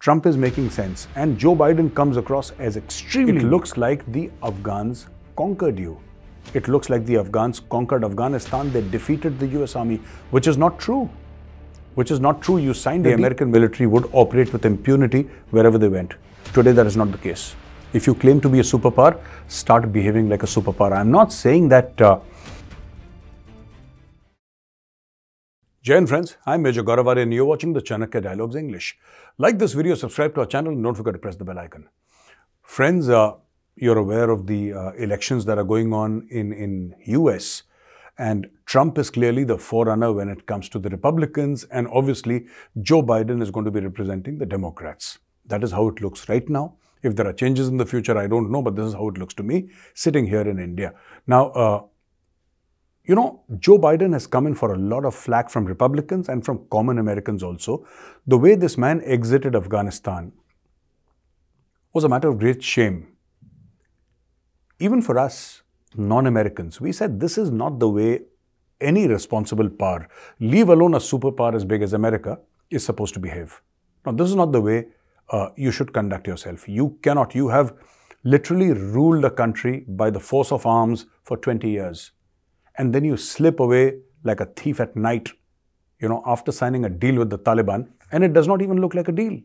Trump is making sense and Joe Biden comes across as extremely... It looks like the Afghans conquered you. It looks like the Afghans conquered Afghanistan. They defeated the US Army, which is not true. Which is not true. You signed the American military would operate with impunity wherever they went. Today, that is not the case. If you claim to be a superpower, start behaving like a superpower. I'm not saying that... Jai Hind friends, I'm Major Gaurav Arya and you're watching the Chanakya Dialogues English. Like this video, subscribe to our channel and don't forget to press the bell icon. Friends, you're aware of the elections that are going on in US, and Trump is clearly the forerunner when it comes to the Republicans, and obviously Joe Biden is going to be representing the Democrats. That is how it looks right now. If there are changes in the future, I don't know, but this is how it looks to me sitting here in India. Now, you know, Joe Biden has come in for a lot of flack from Republicans and from common Americans also. The way this man exited Afghanistan was a matter of great shame. Even for us, non-Americans, we said this is not the way any responsible power, leave alone a superpower as big as America, is supposed to behave. Now, this is not the way you should conduct yourself. You cannot. You have literally ruled a country by the force of arms for 20 years. And then you slip away like a thief at night, you know, after signing a deal with the Taliban, and it does not even look like a deal.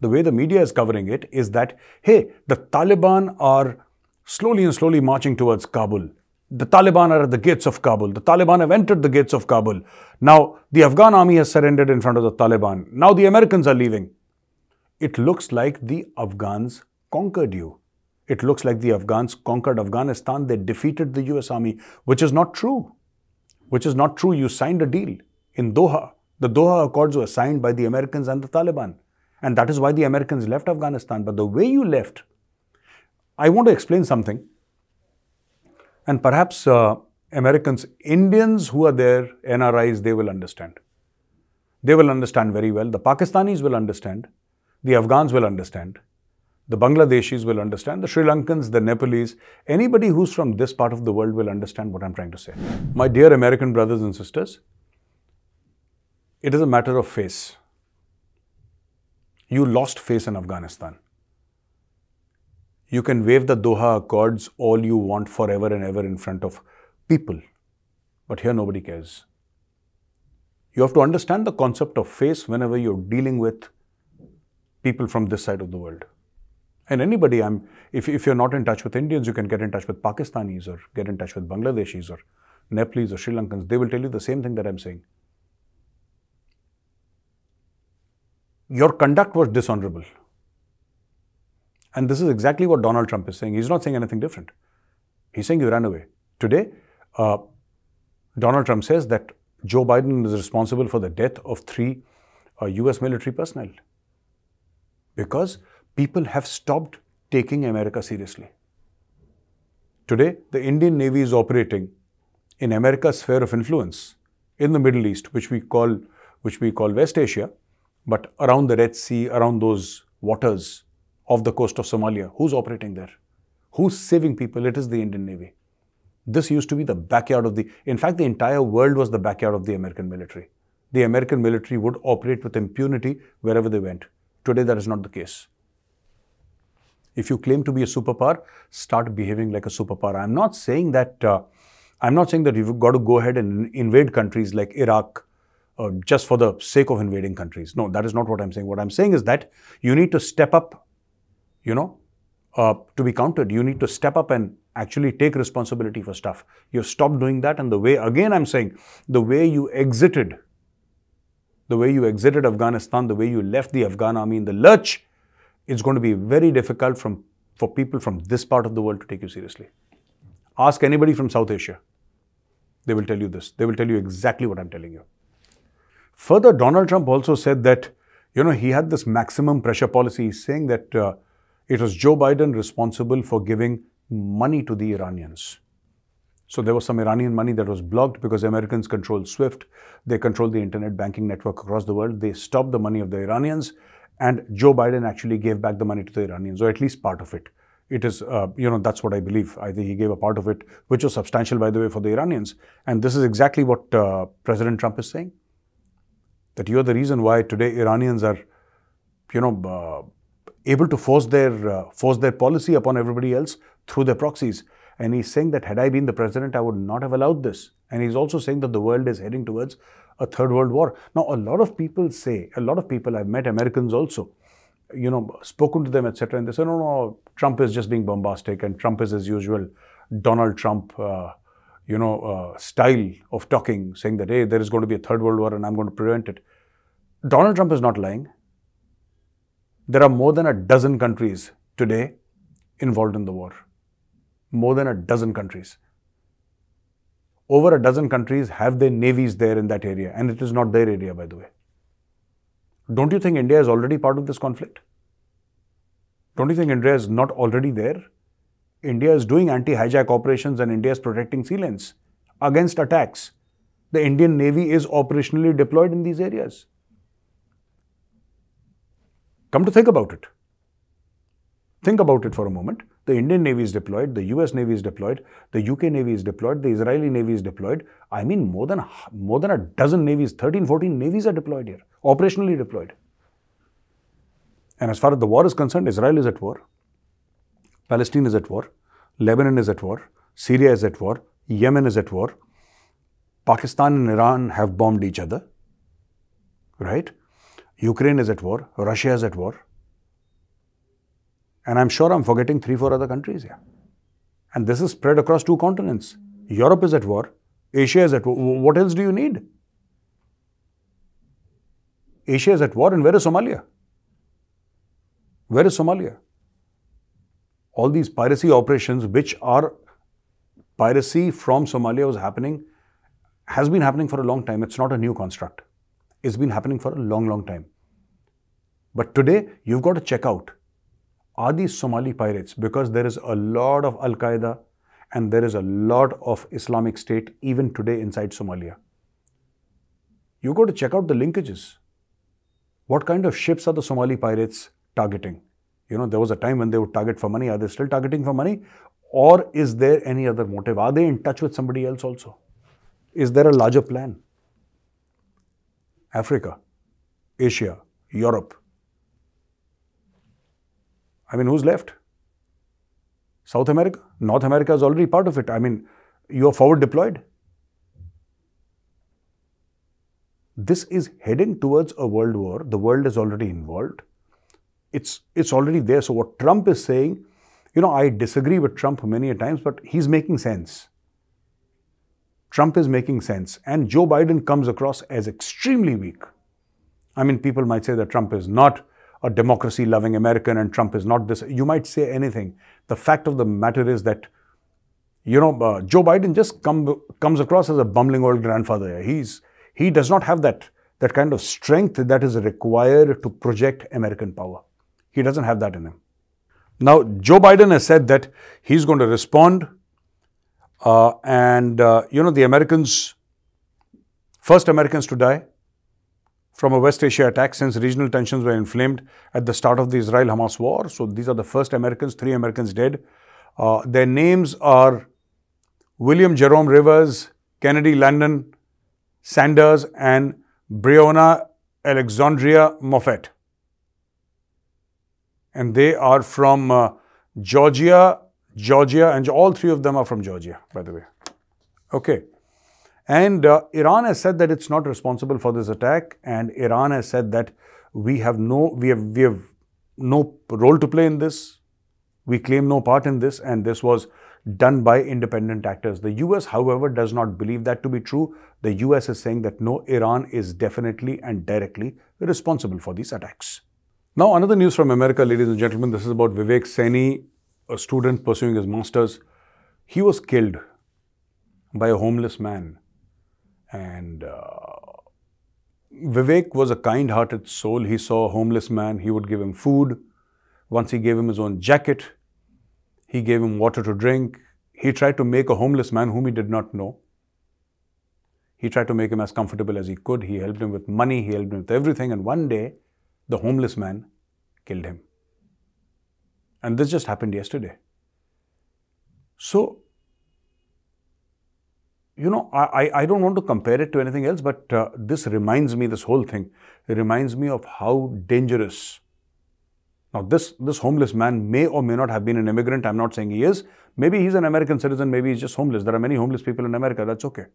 The way the media is covering it is that, hey, the Taliban are slowly marching towards Kabul. The Taliban are at the gates of Kabul. The Taliban have entered the gates of Kabul. Now, the Afghan army has surrendered in front of the Taliban. Now the Americans are leaving. It looks like the Afghans conquered you. It looks like the Afghans conquered Afghanistan. They defeated the US Army, which is not true. Which is not true. You signed a deal in Doha. The Doha Accords were signed by the Americans and the Taliban. And that is why the Americans left Afghanistan. But the way you left, I want to explain something. And perhaps Americans, Indians who are there, NRIs, they will understand. They will understand very well. The Pakistanis will understand. The Afghans will understand. The Bangladeshis will understand. The Sri Lankans, the Nepalese, anybody who's from this part of the world will understand what I'm trying to say. My dear American brothers and sisters, it is a matter of face. You lost face in Afghanistan. You can wave the Doha Accords all you want forever and ever in front of people. But here nobody cares. You have to understand the concept of face whenever you're dealing with people from this side of the world. And anybody, if you're not in touch with Indians, you can get in touch with Pakistanis or get in touch with Bangladeshis or Nepalese or Sri Lankans. They will tell you the same thing that I'm saying. Your conduct was dishonorable. And this is exactly what Donald Trump is saying. He's not saying anything different. He's saying you ran away. Today, Donald Trump says that Joe Biden is responsible for the death of 3 US military personnel. Because people have stopped taking America seriously. Today, the Indian Navy is operating in America's sphere of influence in the Middle East, which we call West Asia, but around the Red Sea, around those waters off the coast of Somalia. Who's operating there? Who's saving people? It is the Indian Navy. This used to be the backyard of in fact, the entire world was the backyard of the American military. The American military would operate with impunity wherever they went. Today, that is not the case. If you claim to be a superpower, start behaving like a superpower. I'm not saying that you've got to go ahead and invade countries like Iraq just for the sake of invading countries. No, that is not what I'm saying. What I'm saying is that you need to step up, you know, to be counted. You need to step up and actually take responsibility for stuff. You've stopped doing that, and the way, again I'm saying, the way you exited Afghanistan, the way you left the Afghan army in the lurch, it's going to be very difficult for people from this part of the world to take you seriously. Ask anybody from South Asia. They will tell you this. They will tell you exactly what I'm telling you. Further, Donald Trump also said that, you know, he had this maximum pressure policy. He's saying that it was Joe Biden responsible for giving money to the Iranians. So there was some Iranian money that was blocked because Americans control SWIFT. They control the internet banking network across the world. They stopped the money of the Iranians. And Joe Biden actually gave back the money to the Iranians, or at least part of it. It is, you know, that's what I believe. I think he gave a part of it, which was substantial, by the way, for the Iranians. And this is exactly what President Trump is saying. That you're the reason why today Iranians are, able to force their policy upon everybody else through their proxies. And he's saying that had I been the president, I would not have allowed this. And he's also saying that the world is heading towards a third world war. Now, a lot of people, I've met Americans also, spoken to them, etc. And they say, no, Trump is just being bombastic and Trump is as usual, Donald Trump, style of talking, saying that, hey, there is going to be a third world war and I'm going to prevent it. Donald Trump is not lying. There are more than a dozen countries today involved in the war. More than a dozen countries. Over a dozen countries have their navies there in that area, and it is not their area, by the way. Don't you think India is already part of this conflict? Don't you think India is not already there? India is doing anti-hijack operations and India is protecting sea lanes against attacks. The Indian Navy is operationally deployed in these areas. Come to think about it. Think about it for a moment. The Indian Navy is deployed, the US Navy is deployed, the UK Navy is deployed, the Israeli Navy is deployed. I mean, more than a dozen navies, 13, 14 navies are deployed here, operationally deployed. And as far as the war is concerned, Israel is at war, Palestine is at war, Lebanon is at war, Syria is at war, Yemen is at war, Pakistan and Iran have bombed each other, right? Ukraine is at war, Russia is at war. And I'm sure I'm forgetting 3-4 other countries here. And this is spread across 2 continents. Europe is at war. Asia is at war. What else do you need? Asia is at war. And where is Somalia? Where is Somalia? All these piracy operations, which are piracy from Somalia has been happening for a long time. It's not a new construct. It's been happening for a long, long time. But today, you've got to check out, are these Somali pirates? Because there is a lot of Al-Qaeda and there is a lot of Islamic State even today inside Somalia. You've got to check out the linkages. What kind of ships are the Somali pirates targeting? There was a time when they would target for money. Are they still targeting for money? Or is there any other motive? Are they in touch with somebody else also? Is there a larger plan? Africa, Asia, Europe. I mean, who's left? South America? North America is already part of it. I mean, you are forward deployed. This is heading towards a world war. The world is already involved. It's already there. So what Trump is saying, I disagree with Trump many a times, but he's making sense. Trump is making sense. And Joe Biden comes across as extremely weak. I mean, people might say that Trump is not a democracy-loving American and Trump is not this. You might say anything. The fact of the matter is that, Joe Biden just comes across as a bumbling old grandfather. He does not have that kind of strength that is required to project American power. He doesn't have that in him. Now, Joe Biden has said that he's going to respond the Americans, first Americans to die from a West Asia attack since regional tensions were inflamed at the start of the Israel-Hamas war. So these are the first Americans, 3 Americans dead. Their names are William Jerome Rivers, Kennedy Landon Sanders, and Breonna Alexandria Moffett. And they are from Georgia, and all 3 of them are from Georgia, by the way. Okay. And Iran has said that it's not responsible for this attack, and Iran has said that we have no role to play in this. We claim no part in this, and this was done by independent actors. The US, however, does not believe that to be true. The US is saying that no, Iran is definitely and directly responsible for these attacks. Now, another news from America, ladies and gentlemen. This is about Vivek Saini, a student pursuing his master's. He was killed by a homeless man. And Vivek was a kind-hearted soul. He saw a homeless man. He would give him food. Once he gave him his own jacket. He gave him water to drink. He tried to make a homeless man whom he did not know. He tried to make him as comfortable as he could. He helped him with money. He helped him with everything. And one day, the homeless man killed him. And this just happened yesterday. So, I don't want to compare it to anything else, but this whole thing reminds me of how dangerous Now, this homeless man may or may not have been an immigrant. I'm not saying he is. Maybe he's an American citizen. Maybe he's just homeless. There are many homeless people in America. That's okay.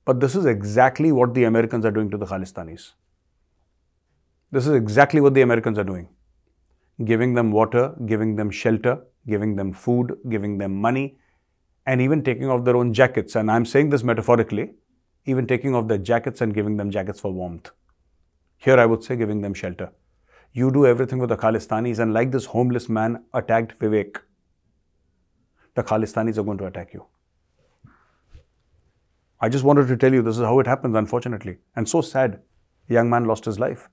But this is exactly what the Americans are doing to the Khalistanis. This is exactly what the Americans are doing. Giving them water, giving them shelter, giving them food, giving them money, and even taking off their own jackets. And I'm saying this metaphorically, even taking off their jackets and giving them jackets for warmth. Here I would say giving them shelter. You do everything for the Khalistanis, and like this homeless man attacked Vivek, the Khalistanis are going to attack you. I just wanted to tell you this is how it happens, unfortunately. And so sad, a young man lost his life.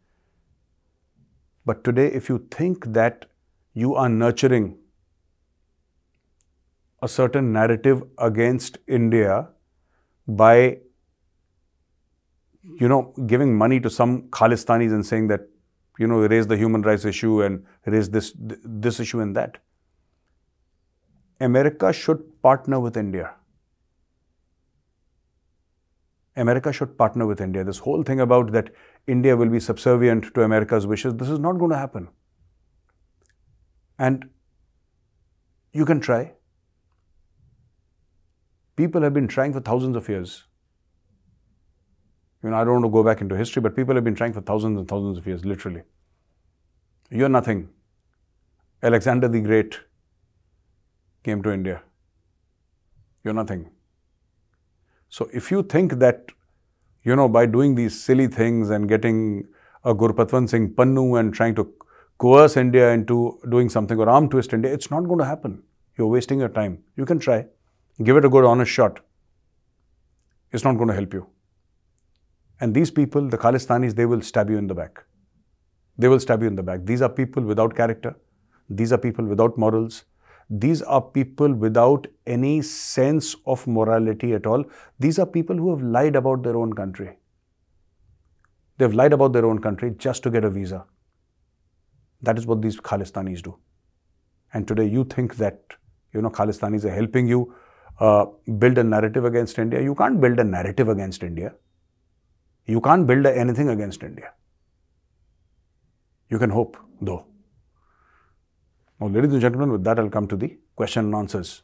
But today, if you think that you are nurturing a certain narrative against India by, giving money to some Khalistanis and saying that, raise the human rights issue and raise this issue and that. America should partner with India. America should partner with India. This whole thing about that India will be subservient to America's wishes, this is not going to happen. And you can try. People have been trying for thousands of years. I don't want to go back into history, but people have been trying for thousands and thousands of years, literally. You're nothing. Alexander the Great came to India. You're nothing. So if you think that, by doing these silly things and getting a Gurpatwan Singh Pannu and trying to coerce India into doing something or arm twist India, it's not going to happen. You're wasting your time. You can try. Give it a good, honest shot. It's not going to help you. And these people, the Khalistanis, they will stab you in the back. They will stab you in the back. These are people without character. These are people without morals. These are people without any sense of morality at all. These are people who have lied about their own country. They've lied about their own country just to get a visa. That is what these Khalistanis do. And today you think that, Khalistanis are helping you build a narrative against India. You can't build a narrative against India. You can't build anything against India. You can hope, though. Now, ladies and gentlemen, with that, I'll come to the question and answers.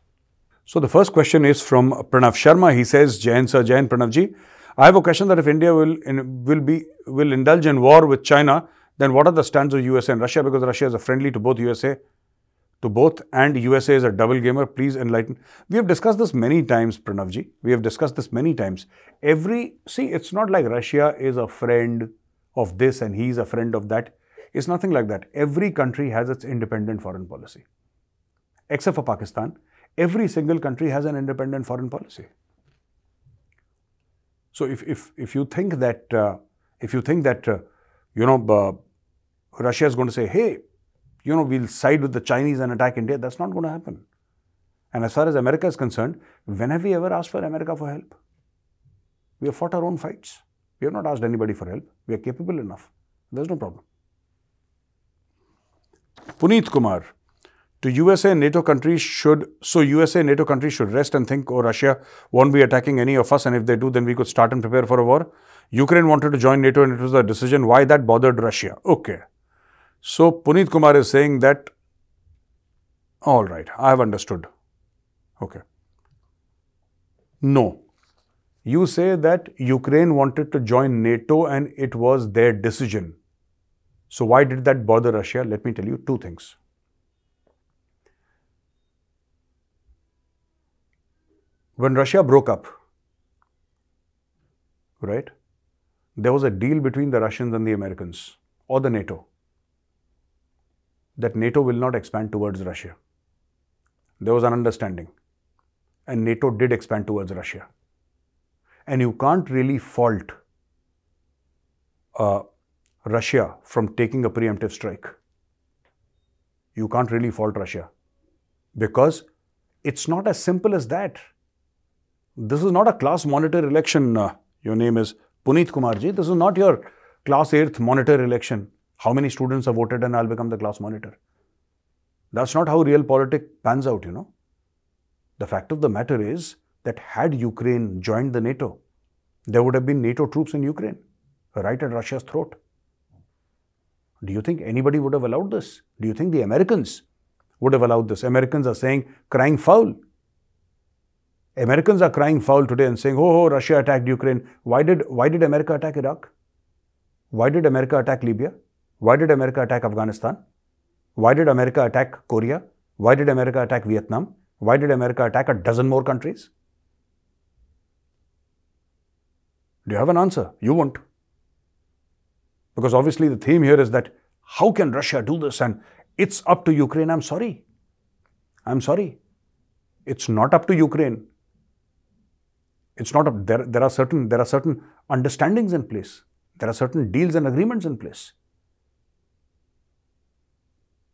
So, the first question is from Pranav Sharma. He says, Jai Hind, Sir. Jai Hind, Pranav ji. I have a question that if India will indulge in war with China, then what are the stands of USA and Russia? Because Russia is a friendly to both and USA is a double gamer. Please enlighten. We have discussed this many times, Pranav ji. We have discussed this many times. It's not like Russia is a friend of this and he's a friend of that. It's nothing like that. Every country has its independent foreign policy. Except for Pakistan, every single country has an independent foreign policy. So if you think that Russia is going to say, hey, we'll side with the Chinese and attack India, that's not going to happen. And as far as America is concerned, when have we ever asked for America for help? We have fought our own fights. We have not asked anybody for help. We are capable enough. There's no problem. Puneet Kumar, to USA and NATO countries should rest and think, oh, Russia won't be attacking any of us, and if they do, then we could start and prepare for a war. Ukraine wanted to join NATO and it was a decision. Why that bothered Russia? Okay. So, Puneet Kumar is saying that, all right, I have understood. Okay. No. You say that Ukraine wanted to join NATO and it was their decision. So, why did that bother Russia? Let me tell you two things. When Russia broke up, right, there was a deal between the Russians and the Americans or the NATO that NATO will not expand towards Russia. There was an understanding and NATO did expand towards Russia. And you can't really fault Russia from taking a preemptive strike. You can't really fault Russia because it's not as simple as that. This is not a class monitor election. Your name is Puneet Kumar ji. This is not your class 8th monitor election. How many students have voted and I'll become the class monitor. That's not how real politics pans out, The fact of the matter is that had Ukraine joined the NATO, there would have been NATO troops in Ukraine, right at Russia's throat. Do you think anybody would have allowed this? Do you think the Americans would have allowed this? Americans are saying, crying foul. Americans are crying foul today and saying, oh, Russia attacked Ukraine. Why did America attack Iraq? Why did America attack Libya? Why did America attack Afghanistan? Why did America attack Korea? Why did America attack Vietnam? Why did America attack a dozen more countries? Do you have an answer? You won't. Because obviously the theme here is that how can Russia do this and it's up to Ukraine? I'm sorry. I'm sorry. It's not up to Ukraine. It's not up. There are certain understandings in place. There are certain deals and agreements in place.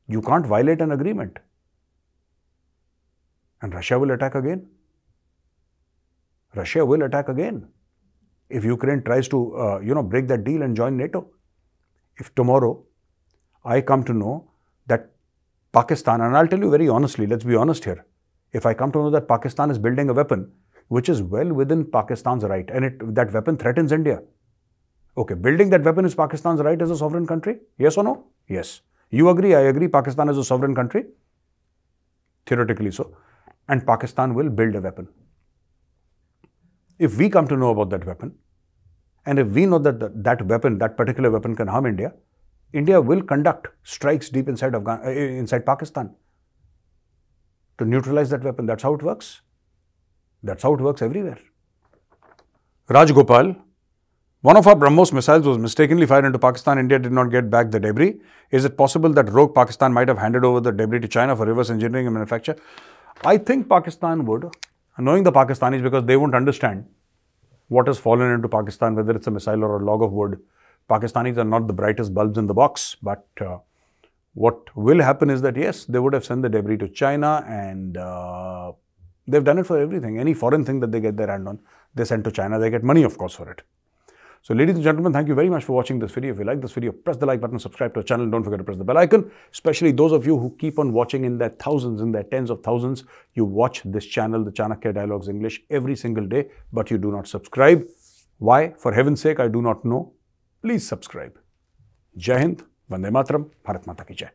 You can't violate an agreement. And Russia will attack again. Russia will attack again. If Ukraine tries to, break that deal and join NATO. If tomorrow I come to know that Pakistan, and I'll tell you very honestly, let's be honest here. If I come to know that Pakistan is building a weapon which is well within Pakistan's right and that weapon threatens India. Okay, building that weapon is Pakistan's right as a sovereign country? Yes or no? Yes. You agree, I agree, Pakistan is a sovereign country? Theoretically so. And Pakistan will build a weapon. If we come to know about that weapon, and if we know that that particular weapon can harm India, India will conduct strikes deep inside Pakistan to neutralize that weapon. That's how it works. That's how it works everywhere. Rajgopal, one of our BrahMos missiles was mistakenly fired into Pakistan. India did not get back the debris. Is it possible that rogue Pakistan might have handed over the debris to China for reverse engineering and manufacture? I think Pakistan would, knowing the Pakistanis, because they won't understand what has fallen into Pakistan, whether it's a missile or a log of wood. Pakistanis are not the brightest bulbs in the box, but what will happen is that yes, they would have sent the debris to China, and they've done it for everything. Any foreign thing that they get their hand on, they send to China. They get money, of course, for it. So ladies and gentlemen, thank you very much for watching this video. If you like this video, press the like button, subscribe to our channel. Don't forget to press the bell icon. Especially those of you who keep on watching in their thousands, in their tens of thousands. You watch this channel, the Chanakya Dialogues English, every single day, but you do not subscribe. Why? For heaven's sake, I do not know. Please subscribe. Jai Hind, Vande Mataram, Bharat Mata Ki Jai.